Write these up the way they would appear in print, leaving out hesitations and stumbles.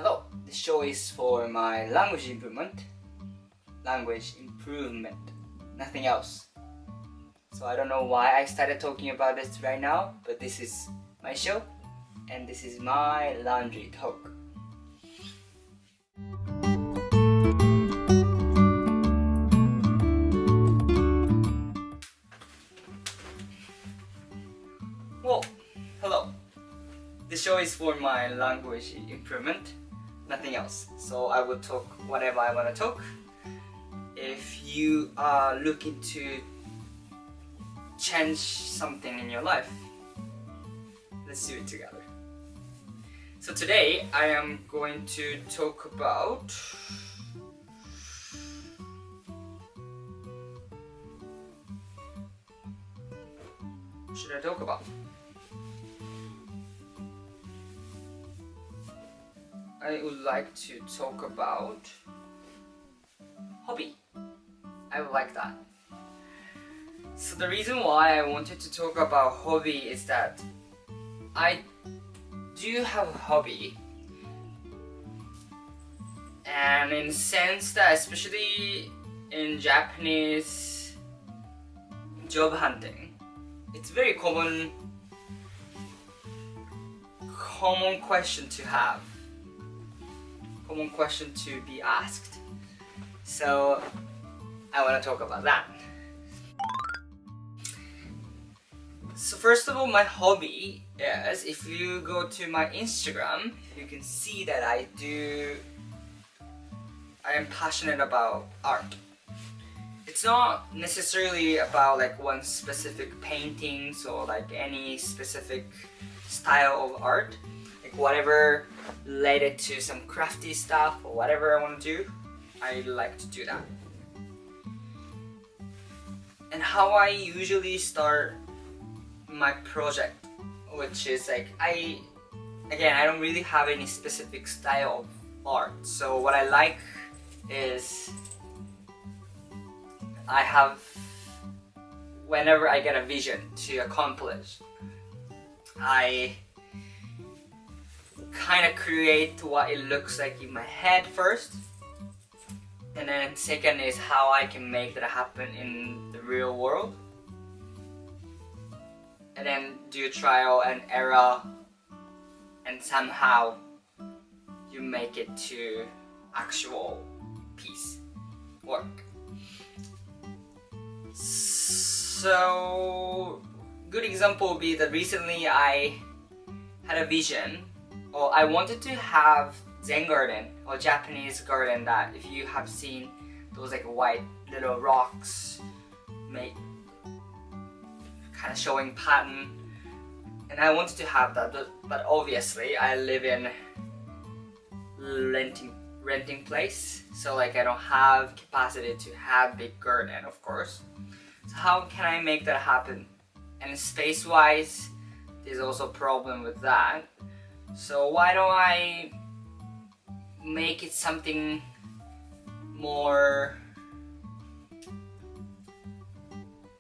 Hello, this show is for my language improvement. Nothing else. So I don't know why I started talking about this right now, but this is my show and this is my laundry talk. Well, hello. This show is for my language improvement, nothing else. So I will talk whatever I want to talk. If you are looking to change something in your life, let's do it together. So today I am going to talk about what should I talk about? I would like to talk about hobby. I would like that. So the reason why I wanted to talk about hobby is that I do have a hobby, and in the sense that especially in Japanese job hunting, it's very common question to have. Common question to be asked. So I want to talk about that. So first of all, my hobby is, if you go to my Instagram, you can see that I am passionate about art. It's not necessarily about like one specific paintings or like any specific style of art. Like whatever related to some crafty stuff or whatever I want to do, I like to do that. And how I usually start my project, which is like I don't really have any specific style of art. So what I like is whenever I get a vision to accomplish, I kind of create what it looks like in my head first, and then second is how I can make that happen in the real world, and then do trial and error, and somehow you make it to actual piece work. So good example would be that recently I had a vision, or I wanted to have Zen garden or Japanese garden, that if you have seen those like white little rocks made kind of showing pattern, and I wanted to have that, but obviously I live in renting place, so like I don't have capacity to have big garden, of course. So how can I make that happen? And space wise, there's also a problem with that. So why don't I make it something more,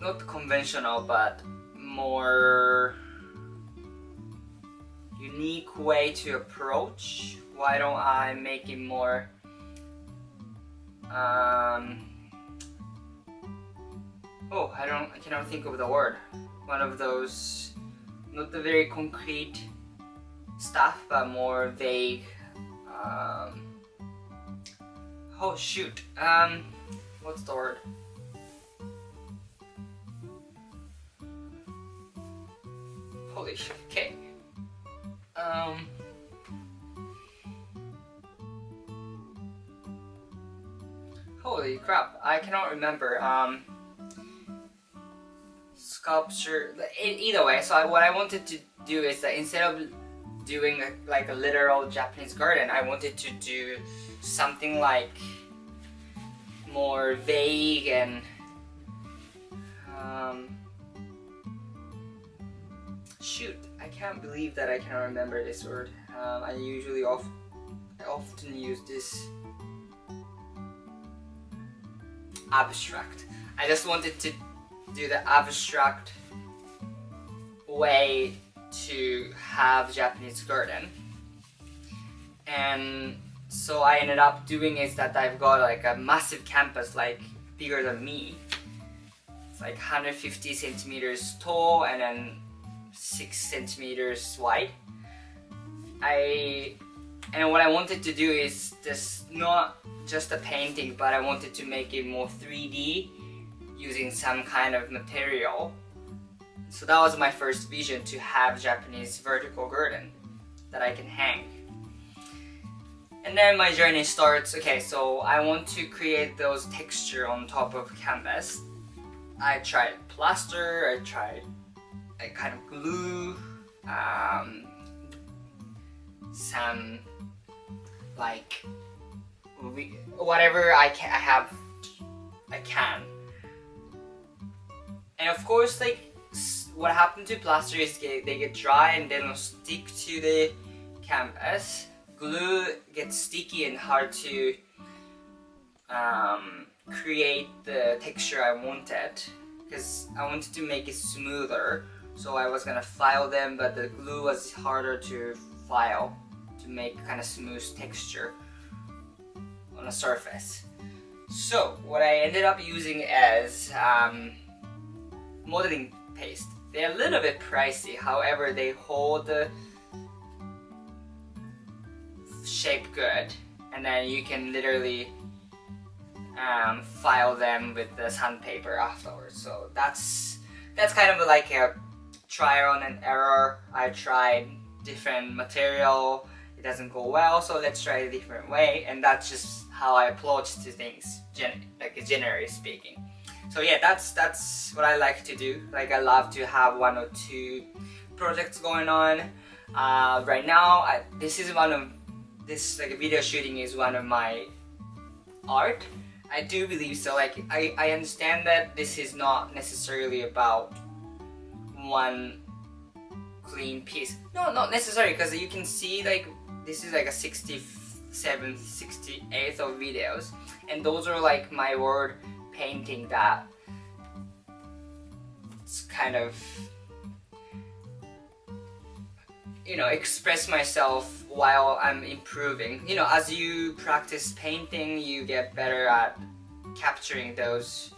not conventional, but more unique way to approach? Why don't I make it more I cannot think of the word. One of those, not the very concrete stuff, but more vague. Oh shoot! What's the word? Holy shit! Okay. Holy crap! I cannot remember. Sculpture. Either way. So what I wanted to do is that instead of doing like a literal Japanese garden, I wanted to do something like more vague and shoot, I can't believe that I cannot remember this word. I usually often use this abstract. I just wanted to do the abstract way to have Japanese garden, And so I ended up doing is that I've got like a massive canvas, like bigger than me. It's like 150 centimeters tall and then 6 centimeters wide. And what I wanted to do is just not just a painting, but I wanted to make it more 3D using some kind of material. So that was my first vision, to have Japanese vertical garden that I can hang. And then my journey starts. Okay, so I want to create those texture on top of canvas. I tried plaster, I tried a kind of glue, some like whatever I can. And of course, like what happened to plaster is they get dry and they don't stick to the canvas. Glue gets sticky and hard to create the texture I wanted, because I wanted to make it smoother. So I was gonna file them, but the glue was harder to file to make kind of smooth texture on a surface. So what I ended up using is modeling paste. They're a little bit pricey, however they hold the shape good, and then you can literally file them with the sandpaper afterwards. So that's kind of like a trial and error. I tried different material, it doesn't go well, so let's try a different way, and that's just how I approach to things, generally speaking. So yeah, that's what I like to do. Like I love to have 1 or 2 projects going on. Right now, this video shooting is one of my art. I do believe so. Like I understand that this is not necessarily about one clean piece. No, not necessarily, because you can see like this is like a 67th, 68th of videos, and those are like my word painting that it's kind of, you know, express myself while I'm improving. You know, as you practice painting, you get better at capturing those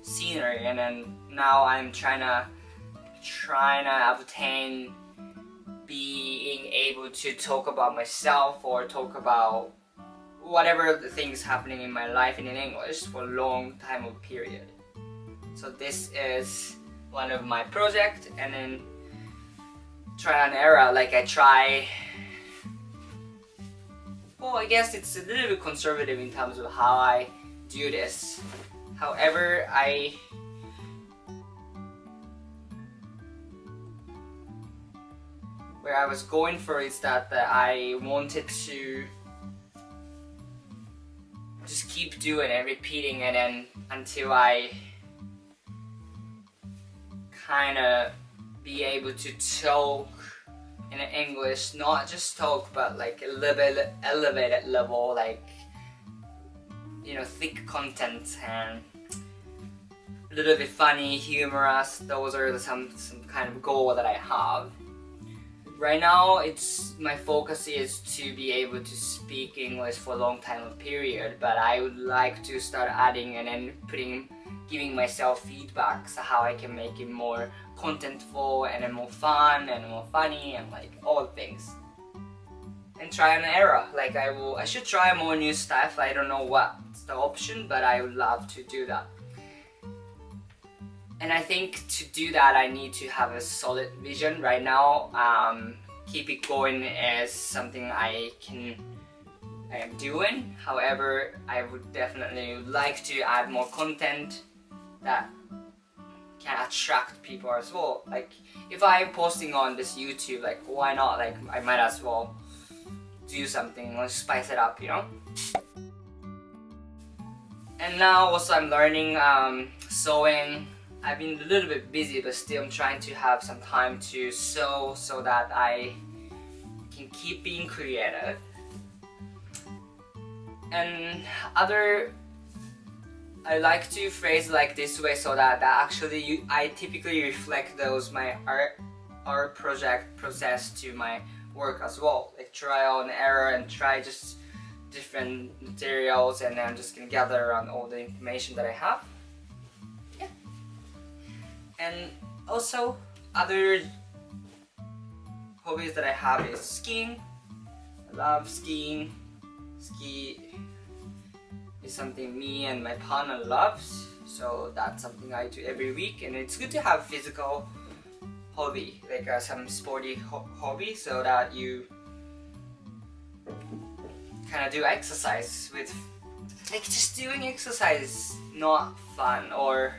scenery, and then now I'm trying to obtain being able to talk about myself or talk about whatever the things happening in my life in English for a long time of period. So this is one of my projects, and then try and error. Like I try, well, I guess it's a little bit conservative in terms of how I do this. However, where I was going for is that I wanted to just keep doing it, repeating it, and until I kind of be able to talk in English, not just talk, but like a little bit elevated level, like, you know, thick content and a little bit funny, humorous. Those are some kind of goal that I have. Right now, my focus is to be able to speak English for a long time period, but I would like to start adding and then giving myself feedback, so how I can make it more contentful and then more fun and more funny and like all things. And try and error. Like I should try more new stuff. I don't know what's the option, but I would love to do that. And I think to do that, I need to have a solid vision. Right now, keep it going is something I am doing. However, I would definitely like to add more content that can attract people as well. Like if I'm posting on this YouTube, like why not? Like I might as well do something, let's spice it up, you know? And now also I'm learning sewing. I've been a little bit busy, but still I'm trying to have some time to sew so that I can keep being creative. And I like to phrase like this way so that actually I typically reflect my art project process to my work as well, like trial and error, and try just different materials, and then I'm just gonna gather around all the information that I have. Yeah. And also other hobbies that I have is skiing. I love skiing. Ski is something me and my partner loves, so that's something I do every week, and it's good to have physical hobby, like some sporty hobby, so that you kind of do exercise with, like, just doing exercise not fun or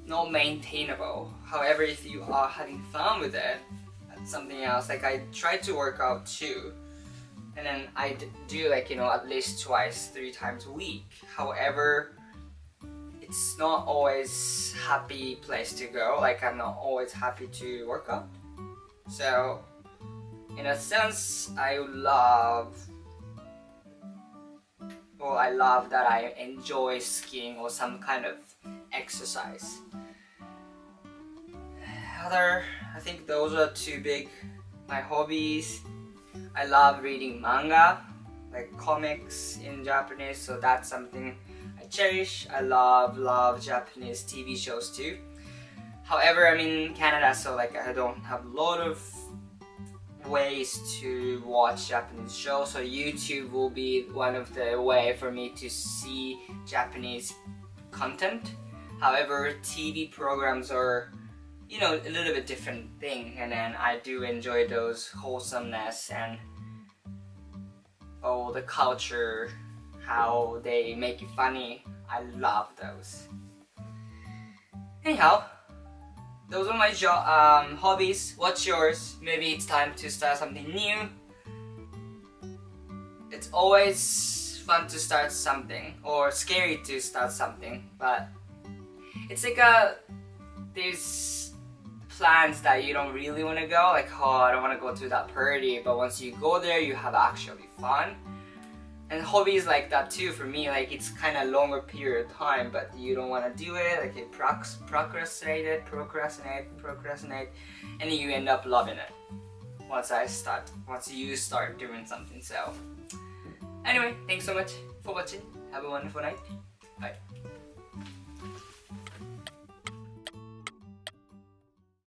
not maintainable. However, if you are having fun with it, that's something else. Like, I try to work out too, and then I do, like, at least 2-3 times a week. However, it's not always happy place to go. Like, I'm not always happy to work out. So in a sense, I love that I enjoy skiing or some kind of exercise. I think those are two big my hobbies. I love reading manga, like comics in Japanese, so that's something I cherish. I love Japanese TV shows too. However, I'm in Canada, so like I don't have a lot of ways to watch Japanese shows, so YouTube will be one of the way for me to see Japanese content. However, TV programs are, a little bit different thing, and then I do enjoy those wholesomeness and the culture, how they make it funny. I love those. Anyhow, those are my hobbies. What's yours? Maybe it's time to start something new. It's always fun to start something, or scary to start something, but it's like there's plans that you don't really want to go, like, oh, I don't want to go to that party, but once you go there, you have actually fun. And hobbies like that too for me, like, it's kind of longer period of time, but you don't want to do it, like you procrastinate, and then you end up loving it once you start doing something. So anyway, thanks so much for watching. Have a wonderful night. Bye.